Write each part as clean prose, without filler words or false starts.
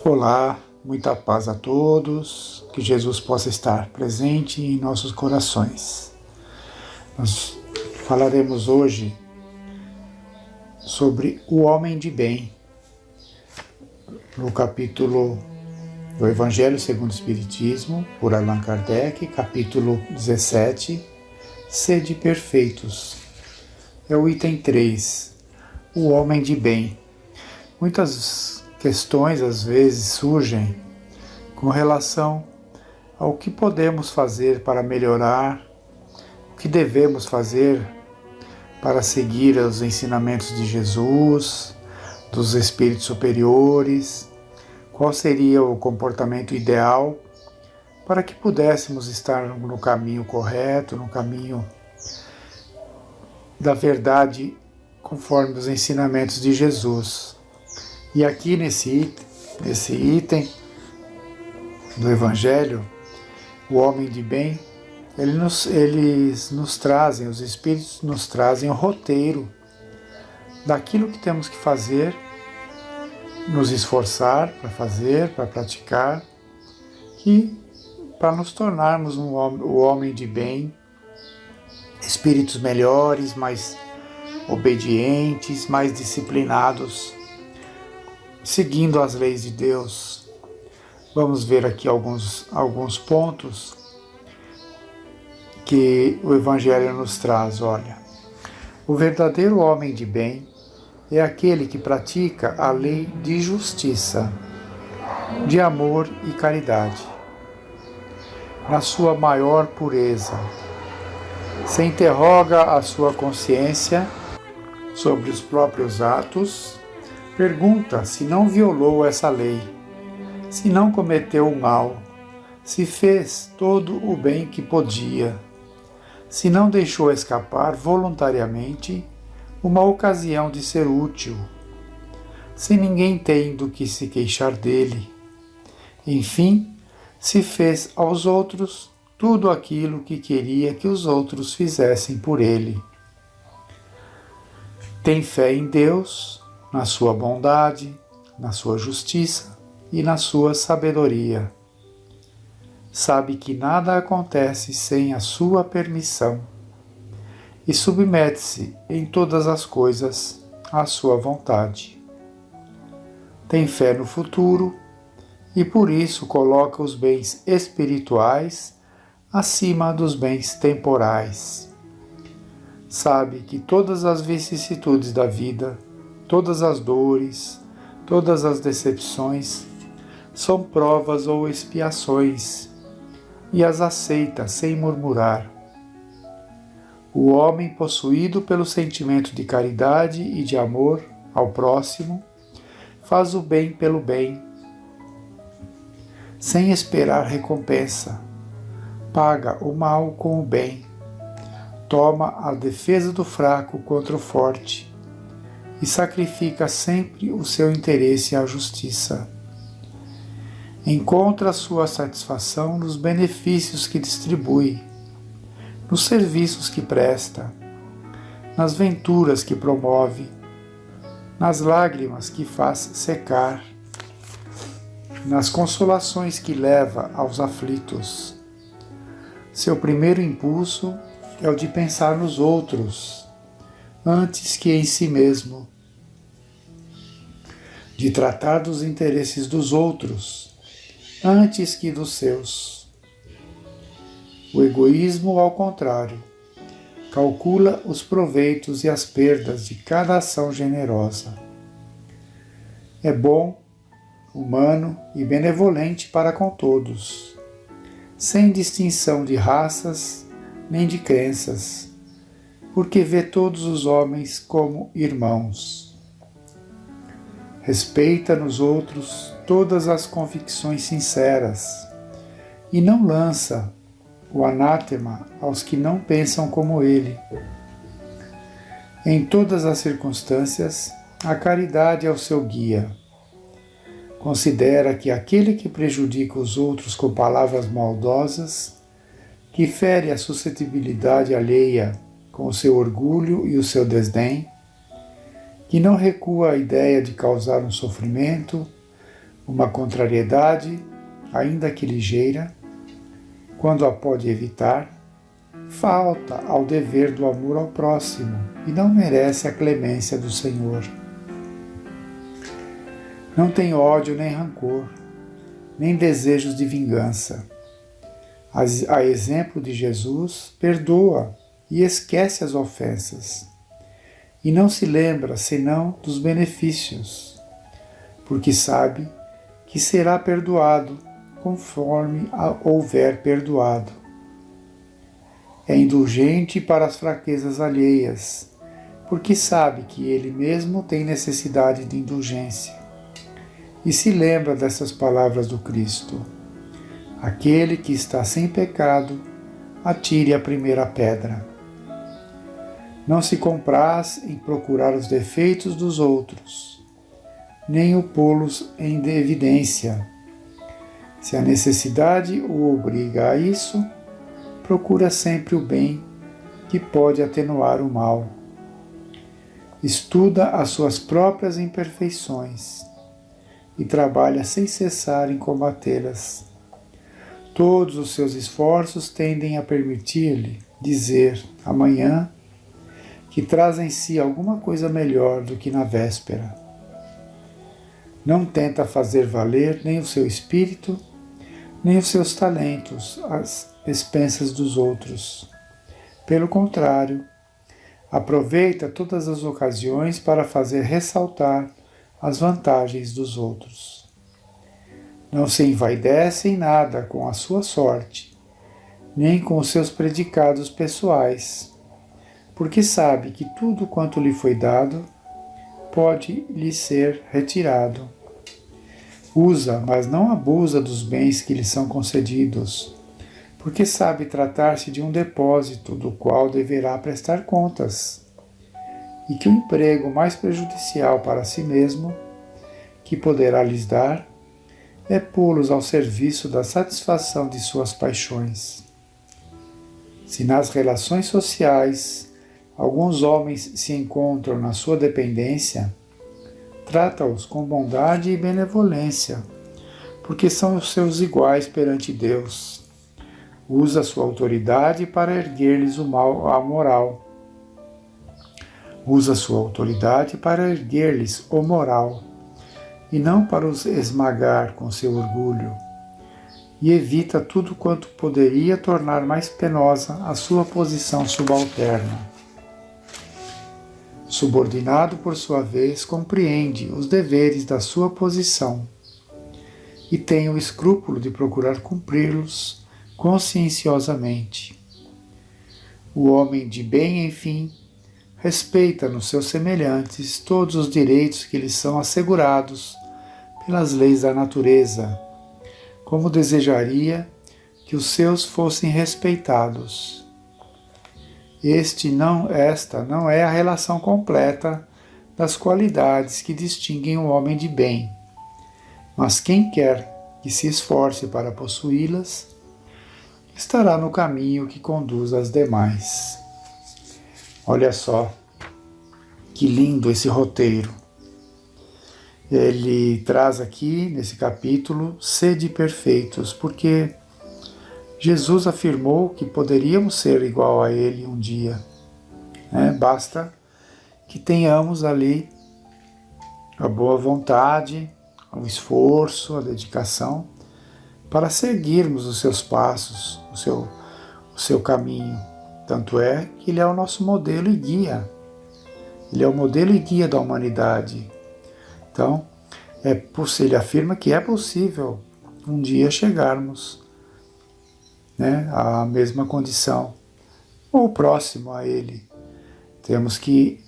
Olá, muita paz a todos, que Jesus possa estar presente em nossos corações. Nós falaremos hoje sobre o homem de bem, no capítulo do Evangelho segundo o Espiritismo, por Allan Kardec, capítulo 17, Sede perfeitos. É o item 3, o homem de bem. Muitas questões às vezes surgem com relação ao que podemos fazer para melhorar, o que devemos fazer para seguir os ensinamentos de Jesus, dos espíritos superiores, qual seria o comportamento ideal para que pudéssemos estar no caminho correto, no caminho da verdade, conforme os ensinamentos de Jesus. E aqui nesse item do Evangelho, o homem de bem, eles nos trazem, os Espíritos nos trazem o roteiro daquilo que temos que fazer, nos esforçar para fazer, para praticar, e para nos tornarmos o homem de bem, espíritos melhores, mais obedientes, mais disciplinados, seguindo as leis de Deus. Vamos ver aqui alguns pontos que o Evangelho nos traz. Olha, o verdadeiro homem de bem é aquele que pratica a lei de justiça, de amor e caridade, na sua maior pureza. Se interroga a sua consciência sobre os próprios atos, pergunta se não violou essa lei, se não cometeu o mal, se fez todo o bem que podia, se não deixou escapar voluntariamente uma ocasião de ser útil, se ninguém tem do que se queixar dele. Enfim, se fez aos outros tudo aquilo que queria que os outros fizessem por ele. Tem fé em Deus, na sua bondade, na sua justiça e na sua sabedoria. Sabe que nada acontece sem a sua permissão e submete-se em todas as coisas à sua vontade. Tem fé no futuro e por isso coloca os bens espirituais acima dos bens temporais. Sabe que todas as vicissitudes da vida, todas as dores, todas as decepções são provas ou expiações e as aceita sem murmurar. O homem possuído pelo sentimento de caridade e de amor ao próximo faz o bem pelo bem, sem esperar recompensa, paga o mal com o bem, toma a defesa do fraco contra o forte e sacrifica sempre o seu interesse à justiça. Encontra sua satisfação nos benefícios que distribui, nos serviços que presta, nas venturas que promove, nas lágrimas que faz secar, nas consolações que leva aos aflitos. Seu primeiro impulso é o de pensar nos outros, antes que em si mesmo, de tratar dos interesses dos outros, antes que dos seus. O egoísmo, ao contrário, calcula os proveitos e as perdas de cada ação generosa. É bom, humano e benevolente para com todos, sem distinção de raças nem de crenças, porque vê todos os homens como irmãos. Respeita nos outros todas as convicções sinceras e não lança o anátema aos que não pensam como ele. Em todas as circunstâncias, a caridade é o seu guia. Considera que aquele que prejudica os outros com palavras maldosas, que fere a suscetibilidade alheia com o seu orgulho e o seu desdém, que não recua à ideia de causar um sofrimento, Uma contrariedade, ainda que ligeira, quando a pode evitar, falta ao dever do amor ao próximo e não merece a clemência do Senhor. Não tem ódio nem rancor, nem desejos de vingança. A exemplo de Jesus, perdoa e esquece as ofensas. E não se lembra senão dos benefícios, porque sabe que será perdoado conforme houver perdoado. É indulgente para as fraquezas alheias, porque sabe que ele mesmo tem necessidade de indulgência. E se lembra dessas palavras do Cristo: aquele que está sem pecado, atire a primeira pedra. Não se compraz em procurar os defeitos dos outros, nem o pô-los em evidência. Se a necessidade o obriga a isso, procura sempre o bem que pode atenuar o mal. Estuda as suas próprias imperfeições e trabalha sem cessar em combatê-las. Todos os seus esforços tendem a permitir-lhe dizer amanhã que traz em si alguma coisa melhor do que na véspera. Não tenta fazer valer nem o seu espírito, nem os seus talentos às expensas dos outros. Pelo contrário, aproveita todas as ocasiões para fazer ressaltar as vantagens dos outros. Não se envaidece em nada com a sua sorte, nem com os seus predicados pessoais, porque sabe que tudo quanto lhe foi dado pode lhe ser retirado. Usa, mas não abusa dos bens que lhe são concedidos, porque sabe tratar-se de um depósito do qual deverá prestar contas, e que o emprego mais prejudicial para si mesmo, que poderá lhes dar, é pô-los ao serviço da satisfação de suas paixões. Se nas relações sociais alguns homens se encontram na sua dependência, trata-os com bondade e benevolência, porque são os seus iguais perante Deus. Usa sua autoridade para erguer-lhes a moral. Usa sua autoridade para erguer-lhes o moral, e não para os esmagar com seu orgulho, e evita tudo quanto poderia tornar mais penosa a sua posição subalterna. Subordinado, por sua vez, compreende os deveres da sua posição e tem o escrúpulo de procurar cumpri-los conscienciosamente. O homem de bem, enfim, respeita nos seus semelhantes todos os direitos que lhes são assegurados pelas leis da natureza, como desejaria que os seus fossem respeitados. Esta não é a relação completa das qualidades que distinguem o homem de bem, mas quem quer que se esforce para possuí-las, estará no caminho que conduz às demais. Olha só, que lindo esse roteiro. Ele traz aqui, nesse capítulo, sede perfeitos, porque Jesus afirmou que poderíamos ser igual a Ele um dia. Basta que tenhamos ali a boa vontade, o esforço, a dedicação, para seguirmos os seus passos, o seu caminho. Tanto é que Ele é o nosso modelo e guia. Ele é o modelo e guia da humanidade. Então, ele afirma que é possível um dia chegarmos à mesma condição, ou próximo a Ele. Temos que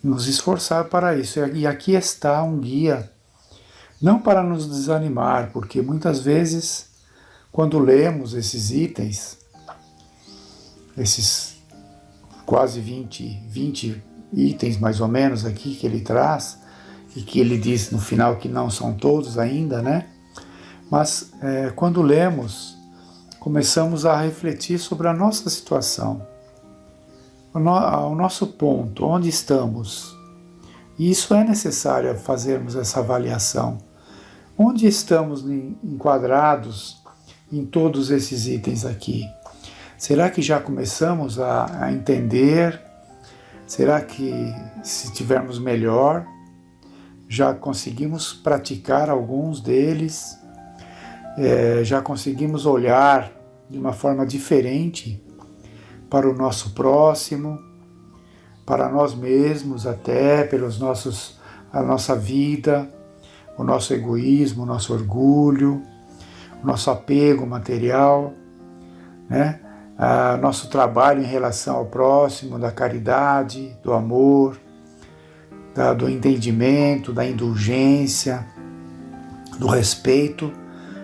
nos esforçar para isso. E aqui está um guia, não para nos desanimar, porque muitas vezes, quando lemos esses itens, esses quase 20 itens mais ou menos aqui que ele traz, e que ele diz no final que não são todos ainda, Mas quando lemos, começamos a refletir sobre a nossa situação, o nosso ponto, onde estamos. E isso é necessário fazermos essa avaliação. Onde estamos enquadrados em todos esses itens aqui? Será que já começamos a entender? Será que, se tivermos melhor, já conseguimos praticar alguns deles? Já conseguimos olhar de uma forma diferente para o nosso próximo, para nós mesmos até, a nossa vida, o nosso egoísmo, o nosso orgulho, o nosso apego material, né? Nosso trabalho em relação ao próximo, da caridade, do amor, do entendimento, da indulgência, do respeito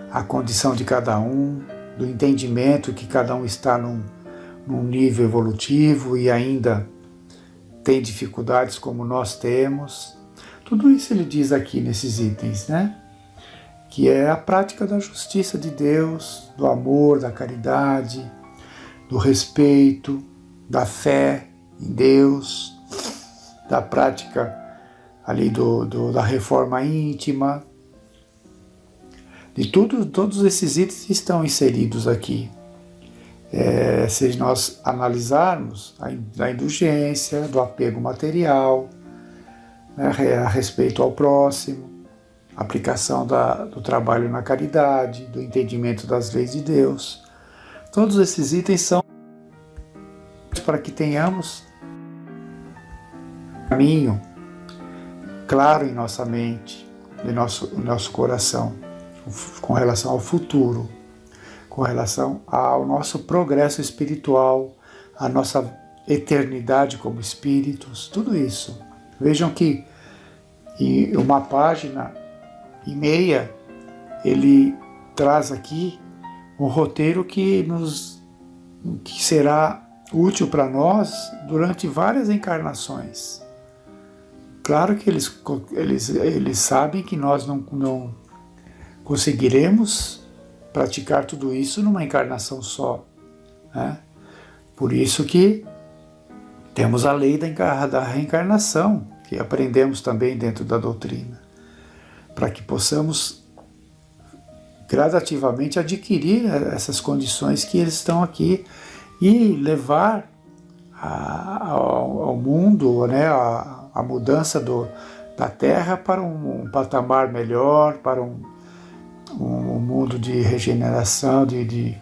à condição de cada um, do entendimento que cada um está num nível evolutivo e ainda tem dificuldades como nós temos. Tudo isso ele diz aqui nesses itens, né? Que é a prática da justiça de Deus, do amor, da caridade, do respeito, da fé em Deus, da prática ali da reforma íntima. De todos esses itens estão inseridos aqui. Se nós analisarmos da indulgência, do apego material, né, a respeito ao próximo, a aplicação do trabalho na caridade, do entendimento das leis de Deus. Todos esses itens são para que tenhamos um caminho claro em nossa mente, em nosso coração, com relação ao futuro, com relação ao nosso progresso espiritual, a nossa eternidade como espíritos, tudo isso. Vejam que em uma página e meia ele traz aqui um roteiro que será útil para nós durante várias encarnações. Claro que eles sabem que nós não conseguiremos praticar tudo isso numa encarnação só, né? Por isso que temos a lei da reencarnação, que aprendemos também dentro da doutrina, para que possamos gradativamente adquirir essas condições que eles estão aqui e levar ao mundo, né, a mudança da Terra para um patamar melhor, para um mundo de regeneração, de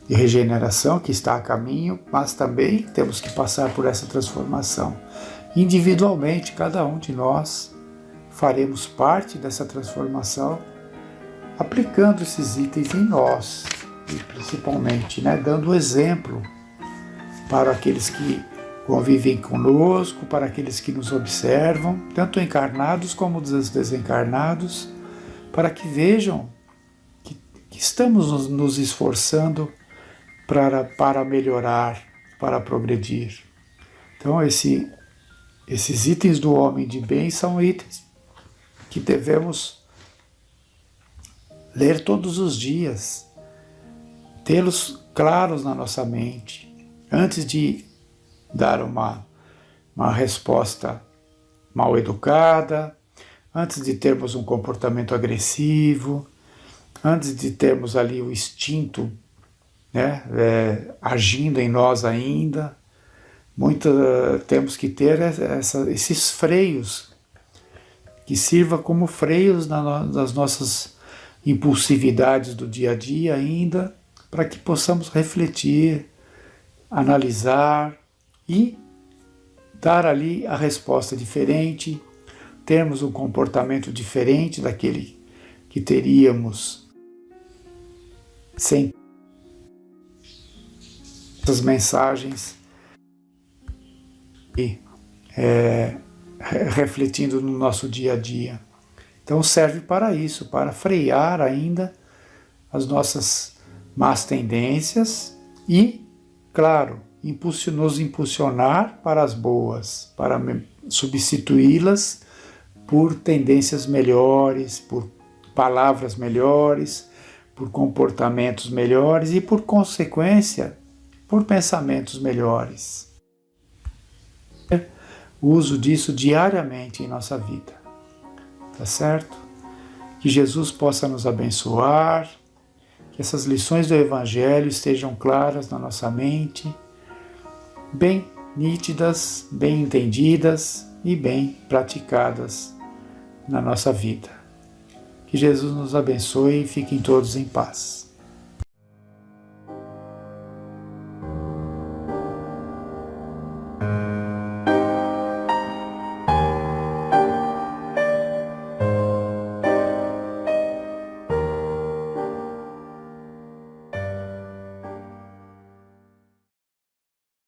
regeneração que está a caminho, mas também temos que passar por essa transformação. Individualmente, cada um de nós faremos parte dessa transformação aplicando esses itens em nós, e principalmente, né, dando exemplo para aqueles que convivem conosco, para aqueles que nos observam, tanto encarnados como desencarnados, para que vejam que estamos nos esforçando para melhorar, para progredir. Então, esses itens do homem de bem são itens que devemos ler todos os dias, tê-los claros na nossa mente, antes de dar uma resposta mal educada, antes de termos um comportamento agressivo, antes de termos ali o instinto, né, agindo em nós ainda. Temos que ter esses freios, que sirva como freios nas nossas impulsividades do dia a dia ainda, para que possamos refletir, analisar e dar ali a resposta diferente, termos um comportamento diferente daquele que teríamos sem essas mensagens e refletindo no nosso dia a dia. Então serve para isso, para frear ainda as nossas más tendências e, claro, nos impulsionar para as boas, para substituí-las por tendências melhores, por palavras melhores, por comportamentos melhores e, por consequência, por pensamentos melhores. O uso disso diariamente em nossa vida, tá certo? Que Jesus possa nos abençoar, que essas lições do Evangelho estejam claras na nossa mente, bem nítidas, bem entendidas e bem praticadas na nossa vida. Que Jesus nos abençoe e fiquem todos em paz.